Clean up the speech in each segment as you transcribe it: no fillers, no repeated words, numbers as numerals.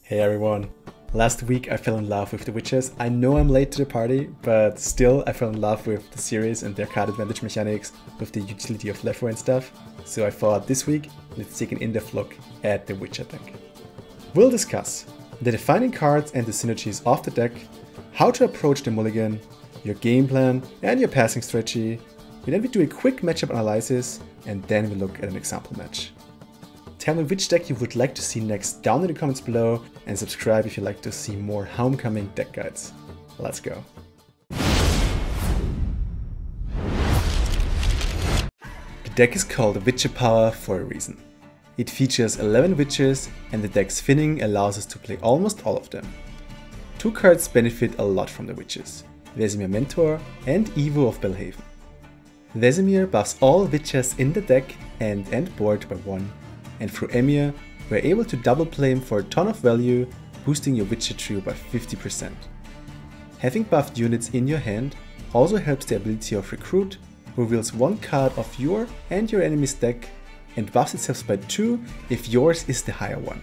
Hey everyone! Last week I fell in love with the witches. I know I'm late to the party, but still I fell in love with the series and their card advantage mechanics, with the utility of Letho and stuff. So I thought this week, let's take an in-depth look at the witcher deck. We'll discuss the defining cards and the synergies of the deck, how to approach the Mulligan, your game plan and your passing strategy. Then we do a quick matchup analysis and then we look at an example match. Tell me which deck you would like to see next down in the comments below and subscribe if you'd like to see more Homecoming deck guides. Let's go. The deck is called Witcher Power for a reason. It features 11 witches and the deck's thinning allows us to play almost all of them. Two cards benefit a lot from the witches, Vesimir Mentor and Ivo of Belhaven. Vesimir buffs all witches in the deck and end board by 1. And through Emhyr, we're able to double play him for a ton of value, boosting your Witcher trio by 50%. Having buffed units in your hand also helps the ability of Recruit, who reveals one card of your and your enemy's deck and buffs itself by 2 if yours is the higher one.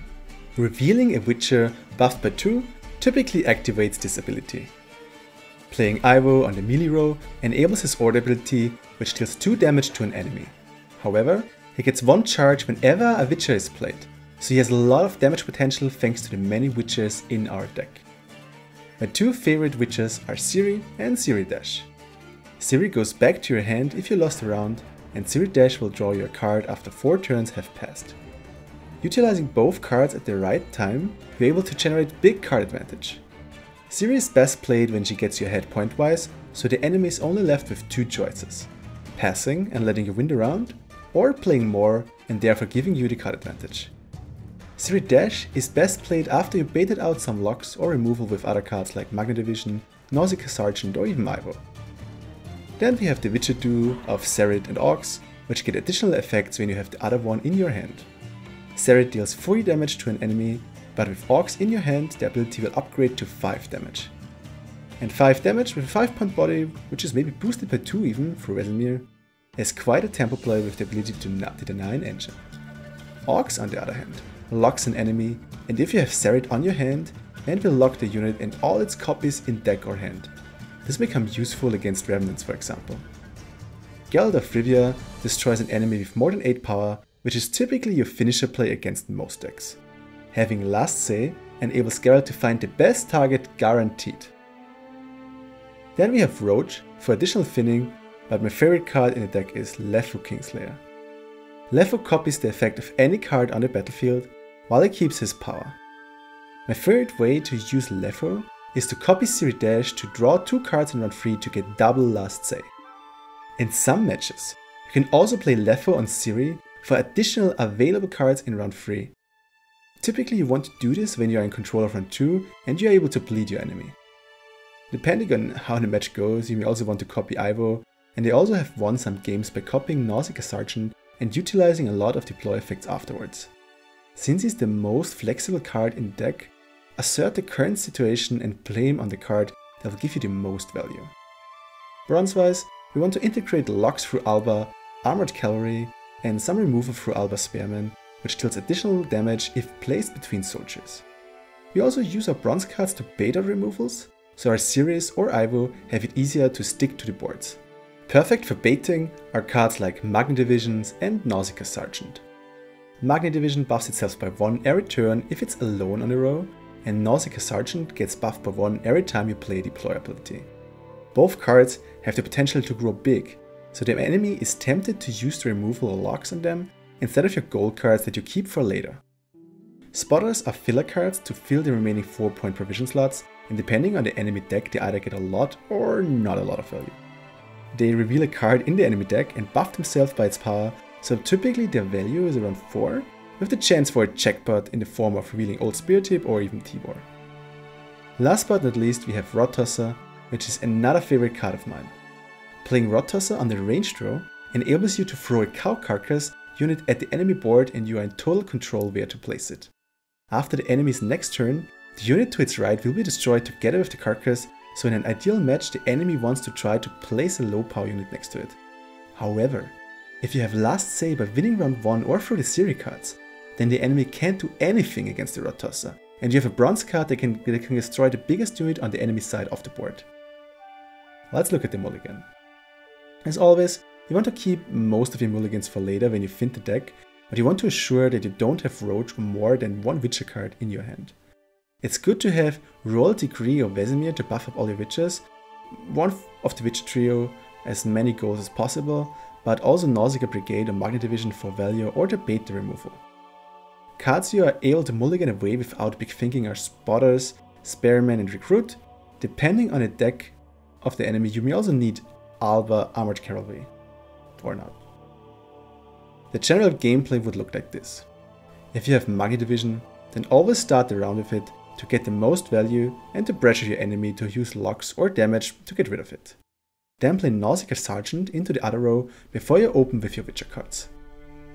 Revealing a Witcher buffed by 2 typically activates this ability. Playing Ivo on the melee row enables his order ability, which deals 2 damage to an enemy. However, he gets 1 charge whenever a Witcher is played, so he has a lot of damage potential thanks to the many witches in our deck. My 2 favorite witches are Ciris and Ciris. Ciris goes back to your hand if you lost a round, and Ciris will draw your card after 4 turns have passed. Utilizing both cards at the right time, you're able to generate big card advantage. Ciris is best played when she gets your head point-wise, so the enemy is only left with 2 choices: passing and letting you win the round, or playing more and therefore giving you the card advantage. Ciris is best played after you baited out some locks or removal with other cards like Magna Division, Nausicaa Sergeant or even Ivo. Then we have the Witcher duo of Serit and Aux, which get additional effects when you have the other one in your hand. Serit deals 40 damage to an enemy, but with Aux in your hand the ability will upgrade to 5 damage. And 5 damage with a 5-point body, which is maybe boosted by 2 even through Vesimir, has quite a tempo play with the ability to deny an engine. Aux, on the other hand, locks an enemy, and if you have Serit on your hand, and will lock the unit and all its copies in deck or hand. This becomes useful against Revenants, for example. Geralt of Rivia destroys an enemy with more than 8 power, which is typically your finisher play against most decks. Having Last Say enables Geralt to find the best target guaranteed. Then we have Roach for additional thinning, but my favorite card in the deck is Letho Kingslayer. Letho copies the effect of any card on the battlefield, while he keeps his power. My favorite way to use Letho is to copy Ciris to draw 2 cards in round 3 to get double Last Say. In some matches, you can also play Letho on Ciris for additional available cards in round 3. Typically you want to do this when you are in control of round 2 and you are able to bleed your enemy. Depending on how the match goes, you may also want to copy Ivo, and they also have won some games by copying Nausicaa Sergeant and utilizing a lot of deploy effects afterwards. Since he's the most flexible card in the deck, assert the current situation and play him on the card that will give you the most value. Bronze-wise, we want to integrate locks through Alba, Armored Cavalry, and some removal through Alba Spearman, which deals additional damage if placed between soldiers. We also use our bronze cards to bait out removals, so our Ciris or Ivo have it easier to stick to the boards. Perfect for baiting are cards like Magna Divisions and Nausicaa Sergeant. Magna Division buffs itself by 1 every turn if it's alone on a row, and Nausicaa Sergeant gets buffed by 1 every time you play a deploy ability. Both cards have the potential to grow big, so the enemy is tempted to use the removal or locks on them instead of your gold cards that you keep for later. Spotters are filler cards to fill the remaining 4-point provision slots, and depending on the enemy deck they either get a lot or not a lot of value. They reveal a card in the enemy deck and buff themselves by its power, so typically their value is around 4, with the chance for a jackpot in the form of revealing Old Spear Tip or even Tibor. Last but not least we have Rod Tosser, which is another favorite card of mine. Playing Rod Tosser on the ranged row enables you to throw a cow carcass unit at the enemy board and you are in total control where to place it. After the enemy's next turn, the unit to its right will be destroyed together with the carcass, so in an ideal match the enemy wants to try to place a low power unit next to it. However, if you have Last Say by winning round 1 or through the Ciris cards, then the enemy can't do anything against the Rod Tosser, and you have a bronze card that can destroy the biggest unit on the enemy side of the board. Let's look at the mulligan. As always, you want to keep most of your mulligans for later when you fin the deck, but you want to ensure that you don't have roach or more than one witcher card in your hand. It's good to have Royal Decree or Vesimir to buff up all your witches, one of the witcher trio, as many goals as possible, but also Nausicaa Brigade or Magnet Division for value or to bait the removal. Cards you are able to mulligan away without big thinking are Spotters, Spearman and Recruit. Depending on the deck of the enemy, you may also need Alba Armored Cavalry, or not. The general gameplay would look like this. If you have Magnet Division, then always start the round with it to get the most value and to pressure your enemy to use locks or damage to get rid of it. Then play Nausicaa Sergeant into the other row before you open with your witcher cards.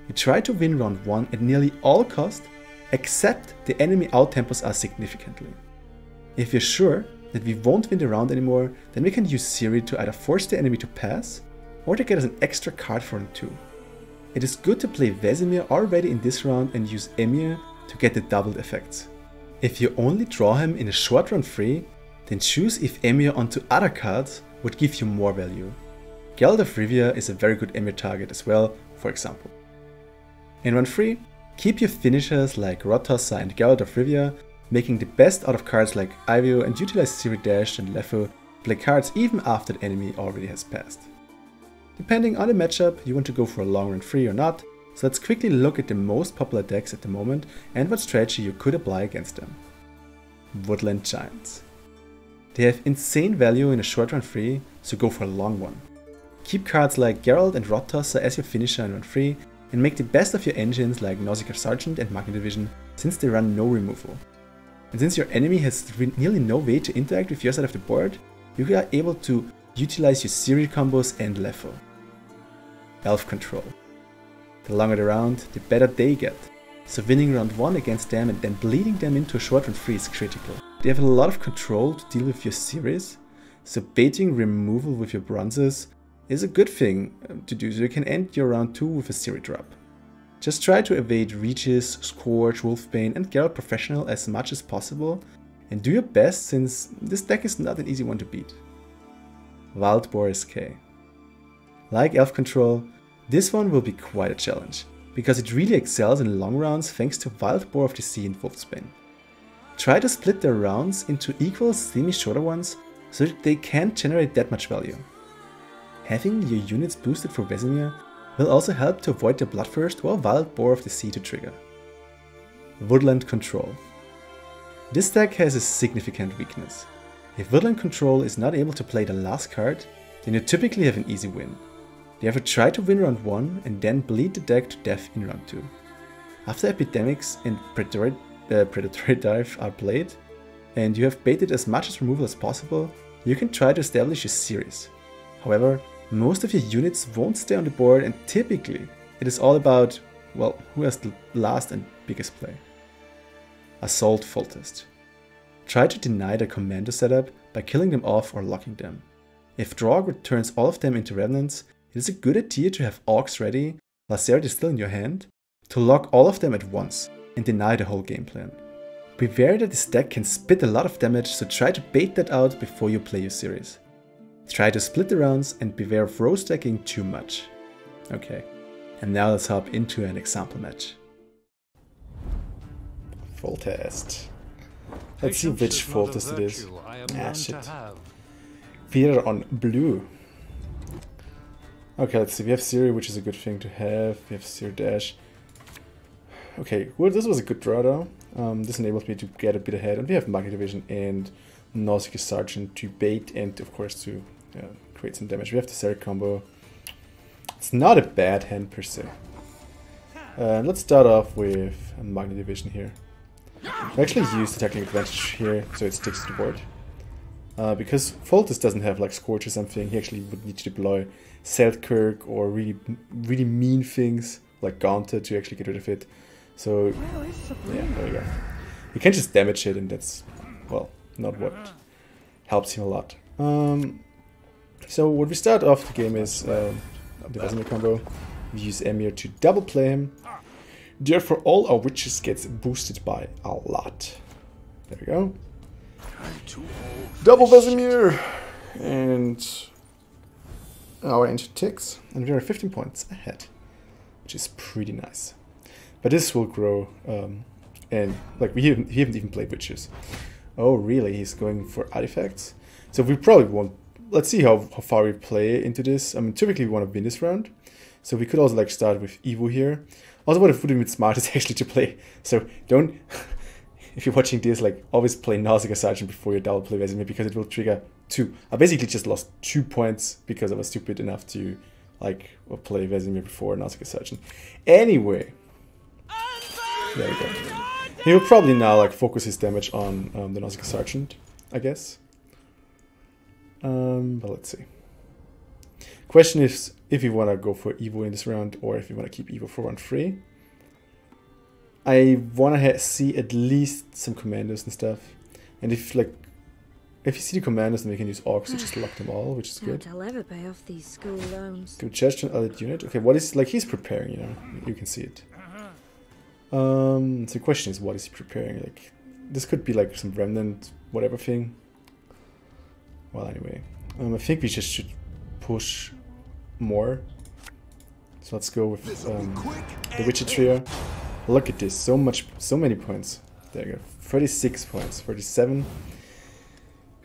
You try to win round 1 at nearly all cost, except the enemy outtempos us significantly. If you're sure that we won't win the round anymore, then we can use Ciris to either force the enemy to pass, or to get us an extra card for round 2. It is good to play Vesimir already in this round and use Emhyr to get the doubled effects. If you only draw him in a short round 3, then choose if Emhyr onto other cards would give you more value. Geralt of Rivia is a very good Emhyr target as well, for example. In round 3, keep your finishers like Rotossa and Geralt of Rivia, making the best out of cards like Ivo, and utilize Ciris Dash and Letho to play cards even after the enemy already has passed. Depending on the matchup, you want to go for a long round 3 or not, so let's quickly look at the most popular decks at the moment and what strategy you could apply against them. Woodland Giants. They have insane value in a short round 3, so go for a long one. Keep cards like Geralt and Rotossa as your finisher in round 3, and make the best of your engines like Nausicaa Sergeant and Magnet Division, since they run no removal. And since your enemy has nearly no way to interact with your side of the board, you are able to utilize your Ciris combos and Letho. Elf Control. The longer the round, the better they get, so winning round 1 against them and then bleeding them into a short round 3 is critical. They have a lot of control to deal with your Ciris, so baiting removal with your bronzes is a good thing to do, so you can end your round 2 with a Ciris drop. Just try to evade Reaches, Scourge, Wolfbane and Geralt Professional as much as possible, and do your best since this deck is not an easy one to beat. Wild Boar SK. Like Elf Control, this one will be quite a challenge, because it really excels in long rounds thanks to Wild Boar of the Sea and Wolfsbane. Try to split their rounds into equal semi-shorter ones so that they can't generate that much value. Having your units boosted for Vesimir will also help to avoid the Bloodthirst or Wild Boar of the Sea to trigger. Woodland Control. This deck has a significant weakness. If Woodland Control is not able to play the last card, then you typically have an easy win. You have to try to win round 1 and then bleed the deck to death in round 2. After Epidemics and Predatory Dive are played, and you have baited as much as removal as possible, you can try to establish your Ciris. However, most of your units won't stay on the board, and typically it is all about, well, who has the last and biggest play. Assault Foltest. Try to deny their commando setup by killing them off or locking them. If Draug returns all of them into Revenants, it is a good idea to have Orcs ready, Lacerda is still in your hand, to lock all of them at once and deny the whole game plan. Beware that this deck can spit a lot of damage, so try to bait that out before you play your Ciris. Try to split the rounds and beware of row stacking too much. Okay, and now let's hop into an example match. Foltest. Let's see which Foltest it is. Ah, shit. We are on blue. Okay, let's see. We have Ciris, which is a good thing to have. We have Ciris Dash. Okay, well, this was a good draw though. This enables me to get a bit ahead. And we have Magnet Division and Nausicaa Sergeant to bait and, of course, to create some damage. We have the Ciris combo. It's not a bad hand per se. Let's start off with a Magnet Division here. I actually use the technical advantage here so it sticks to the board. Because Foltest doesn't have like Scourge or something, he actually would need to deploy Selkirk or really mean things like Gauntlet to actually get rid of it. So yeah, there you go. You can just damage it, and that's, well, not what helps him a lot. So what we start off the game is the Vesimir combo. We use Emhyr to double play him. Therefore all our witches gets boosted by a lot. There we go. Double Vesimir! And our engine ticks, and we are 15 points ahead, which is pretty nice. But this will grow, and like we haven't even played witches. Oh really, he's going for artifacts? So we probably won't. Let's see how far we play into this. I mean, typically we want to win this round, so we could also like start with Ivo here. Also, what would have been smart is actually to play. So don't, if you're watching this, like always play Nausicaa Sergeant before you double play Vesimir, because it will trigger 2. I basically just lost 2 points because I was stupid enough to like play Vesimir before Nausicaa Sergeant. Anyway, there we go. He will probably now like focus his damage on the Nausicaa Sergeant, I guess. But let's see. Question is if you want to go for Ivo in this round or if you want to keep Ivo for round 3. I want to see at least some commandos and stuff. And if you see the commandos, then we can use orcs to just lock them all, which is good. I'll ever pay off these school loans. Good gesture, allied unit. Okay, what is, like, he's preparing, you know, you can see it. So the question is, what is he preparing? Like, this could be like some remnant, whatever thing. Well, anyway, I think we just should push more. So let's go with the Witcher trio. Look at this, so many points. There you go, 36 points, 37.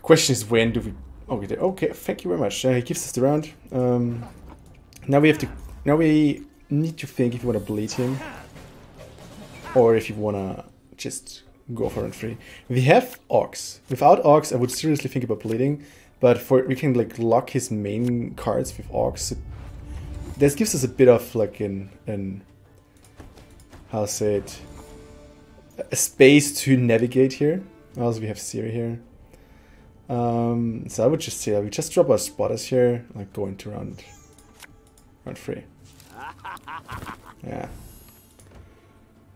Question is, when do we? Okay, thank you very much. He gives us the round. Now we need to think if you want to bleed him, or if you want to just go for round 3. We have orcs. Without orcs, I would seriously think about bleeding. But we can like lock his main cards with orcs. This gives us a bit of like an how to say it, a space to navigate here. Also, we have Ciris here. So I would just say we just drop our spotters here, like go into round 3. Yeah.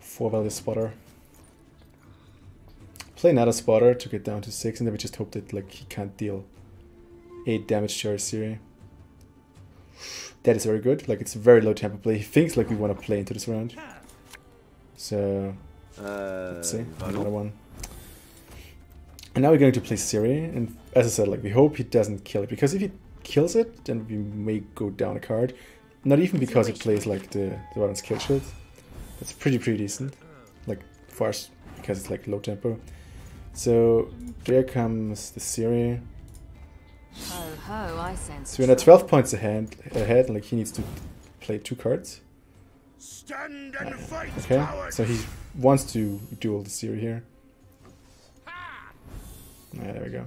4-value spotter. Play another spotter to get down to 6, and then we just hope that like he can't deal 8 damage to our Ciris. That is very good. Like, it's a very low tempo play. He thinks like we want to play into this round. So let's see, another one. And now we're going to play Ciris, and as I said, like we hope he doesn't kill it, because if he kills it, then we may go down a card. Not even because it plays like the weapon's kill shield. That's pretty decent. Like for us, because it's like low tempo. So there comes the Ciris. Ho ho, I sense. So we're at 12 points ahead, like he needs to play 2 cards. Stand and fight, okay, so he wants to duel the Ciris here. Yeah, there we go.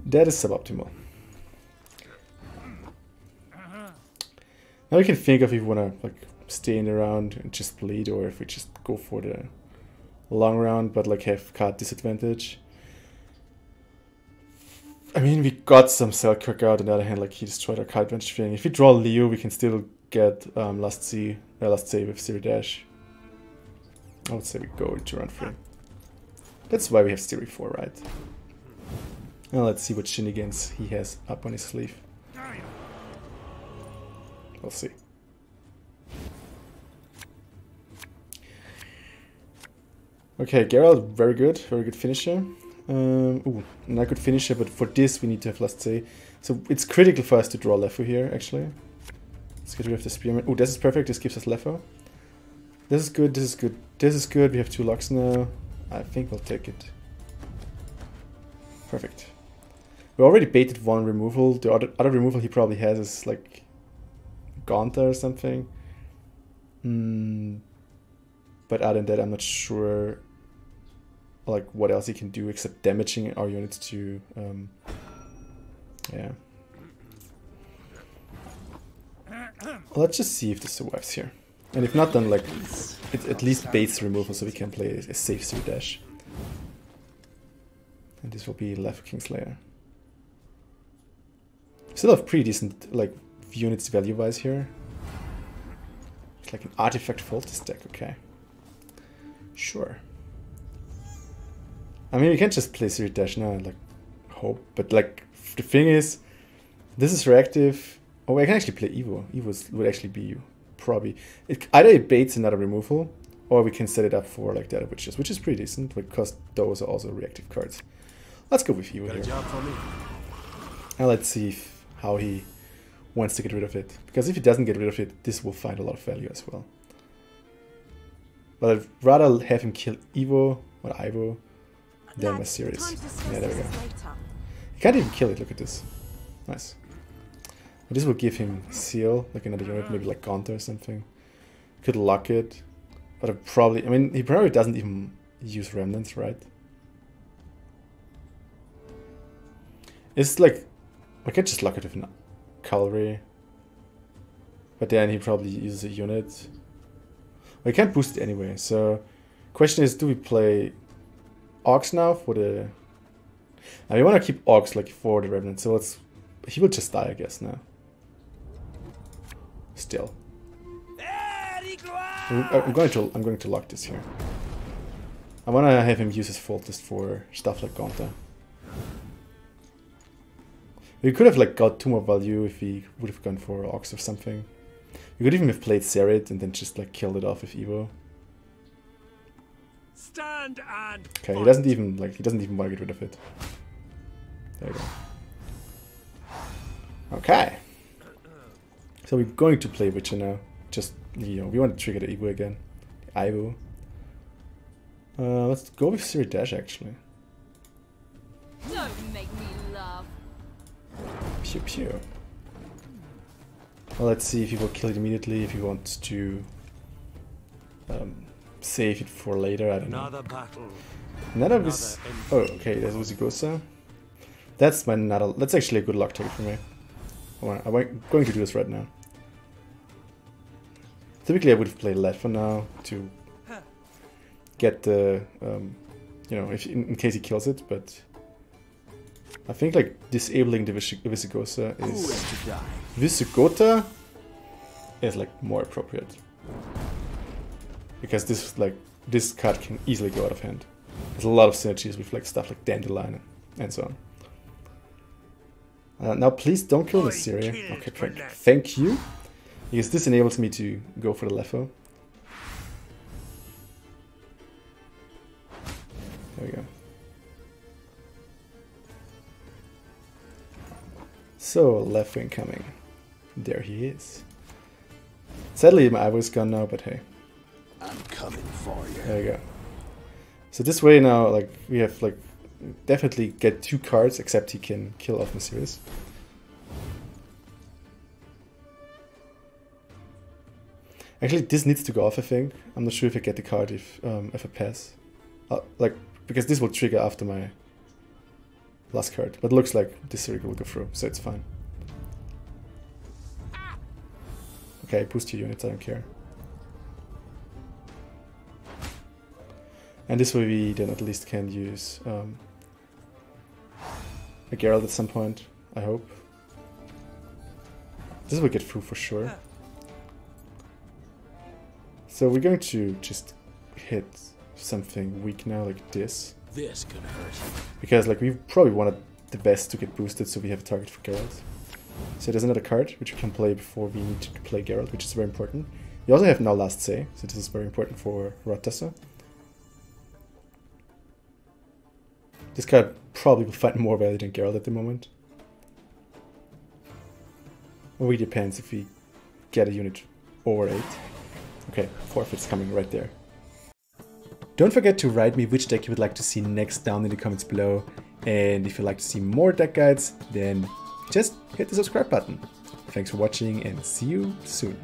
That is suboptimal. Now we can think of if we want to like stay in the round and just bleed, or if we just go for the long round but like have card disadvantage. I mean, we got some Selkirk out. On the other hand, like he destroyed our card advantage thing. If we draw Leo, we can still get last save with Ciris Dash. I would say we go into round 3. That's why we have Ciris 4, right? Now let's see what shenanigans he has up on his sleeve. We'll see. Okay, Geralt, very good finisher. Ooh, not good finisher, but for this we need to have last say. So it's critical for us to draw Letho here, actually. Let's get rid of the Spearman. Oh, this is perfect, this gives us Letho. This is good, this is good, this is good. We have 2 locks now. I think we'll take it. Perfect. We already baited 1 removal. The other removal he probably has is like Gaunter or something. But other than that, I'm not sure like what else he can do except damaging our units to yeah. Let's just see if this survives here. And if not, then like it at least baits removal so we can play a safe Ciris Dash. And this will be Letho Kingslayer. Still have pretty decent like units value wise here. It's like an artifact Foltest deck, okay. Sure. I mean, we can't just play Ciris Dash now and like hope, but like the thing is, this is reactive. Oh, I can actually play Ivo. Ivo would actually be probably either it baits another removal, Or we can set it up for like the other witches, which is pretty decent because those are also reactive cards. Let's go with Ivo here. And let's see how he wants to get rid of it. Because if he doesn't get rid of it, this will find a lot of value as well. But I'd rather have him kill Ivo or Ivo than Ciris. Yeah, there we go. He can't even kill it, look at this. Nice. But this will give him seal, like another unit, maybe like Gaunter or something. Could lock it. But I mean, he probably doesn't even use remnants, right? It's like, I could just lock it with an cavalry. But then he probably uses a unit. Well, he can't boost it anyway, so question is, do we play Orcs now for the... Now we want to keep Orcs like for the remnant, so he will just die, I guess, now. Still. I'm going to lock this here. I want to have him use his Faultless for stuff like Gaunter. We could have like got 2 more value if he would have gone for Orcs or something. We could even have played Serid and then just like killed it off with Ivo. Stand and okay, he doesn't even want to get rid of it. There you go. Okay. So we're going to play Witcher now. Just, you know, we want to trigger the Ivo again. Ivo. Let's go with Siri Dash actually. Don't make me laugh. Pew pew. Well, let's see if he will kill it immediately, if he wants to save it for later, I don't know. Another Vis... Oh, okay, there's Uzigosa. That's actually a good luck target for me. I'm going to do this right now. Typically I would have played Letho now to get the, you know, in case he kills it, but I think like disabling the Visigosa is... Visigota is like more appropriate. Because this card can easily go out of hand. There's a lot of synergies with like stuff like Dandelion and so on. Now please don't kill the Syria. Okay, thank you. Because this enables me to go for the Letho. There we go. So, Letho incoming. There he is. Sadly, my Ivo is gone now, but hey. I'm coming for you. There we go. So this way now, like, we have, like, definitely get 2 cards, except he can kill off Ciris. Actually, this needs to go off, I think. I'm not sure if I get the card if I pass. Like, because this will trigger after my last card. But it looks like this Synergy will go through, so it's fine. Okay, boost your units, I don't care. And this way we then at least can use a Geralt at some point, I hope. This will get through for sure. So we're going to just hit something weak now, like this. This could hurt. Because like we probably wanted the best to get boosted, so we have a target for Geralt. So there's another card which we can play before we need to play Geralt, which is very important. We also have now Last Say, so this is very important for Ratassa. This card probably will find more value than Geralt at the moment. It really depends if we get a unit over 8. Okay, forfeit's coming right there. Don't forget to write me which deck you would like to see next down in the comments below. And if you'd like to see more deck guides, then just hit the subscribe button. Thanks for watching and see you soon.